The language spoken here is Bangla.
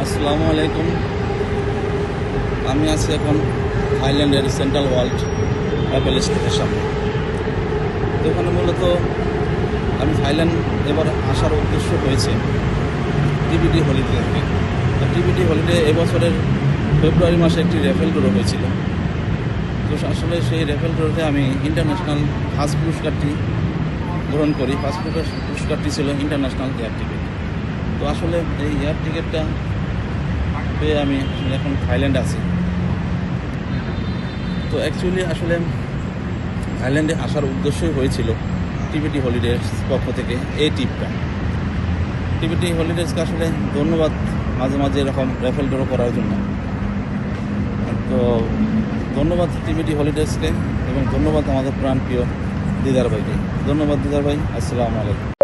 আসসালামু আলাইকুম। আমি আছি এখন থাইল্যান্ডের সেন্ট্রাল ওয়ার্ল্ড অ্যাপেল স্টোরের সামনে। তো ওখানে মূলত আমি থাইল্যান্ড এবার আসার উদ্দেশ্য হয়েছে টিবিটি হলিডে থেকে। তো টিবিটি হলিডে এবছরের ফেব্রুয়ারি মাসে একটি রেফেল ড্র হয়েছিল। তো আসলে সেই রেফেল ড্রতে আমি ইন্টারন্যাশনাল ফার্স্ট পুরস্কারটি গ্রহণ করি। ফার্স্ট পুরস্কারটি ছিল ইন্টারন্যাশনাল এয়ার টিকিট। তো আসলে এই এয়ার টিকিটটা পেয়ে আমি আসলে এখন থাইল্যান্ডে আছি। তো অ্যাকচুয়ালি আসলে থাইল্যান্ডে আসার উদ্দেশ্যই হয়েছিল টিবিটি হলিডেজ পক্ষ থেকে এই ট্রিপটা। টিবিটি হলিডেজকে আসলে ধন্যবাদ মাঝে মাঝে এরকম রেফেল ড্র করার জন্য। তো ধন্যবাদ টিবিটি হলিডেজকে এবং ধন্যবাদ আমাদের প্রাণপ্রিয় দিদার ভাইকে। ধন্যবাদ দিদার ভাই। আসসালামু আলাইকুম।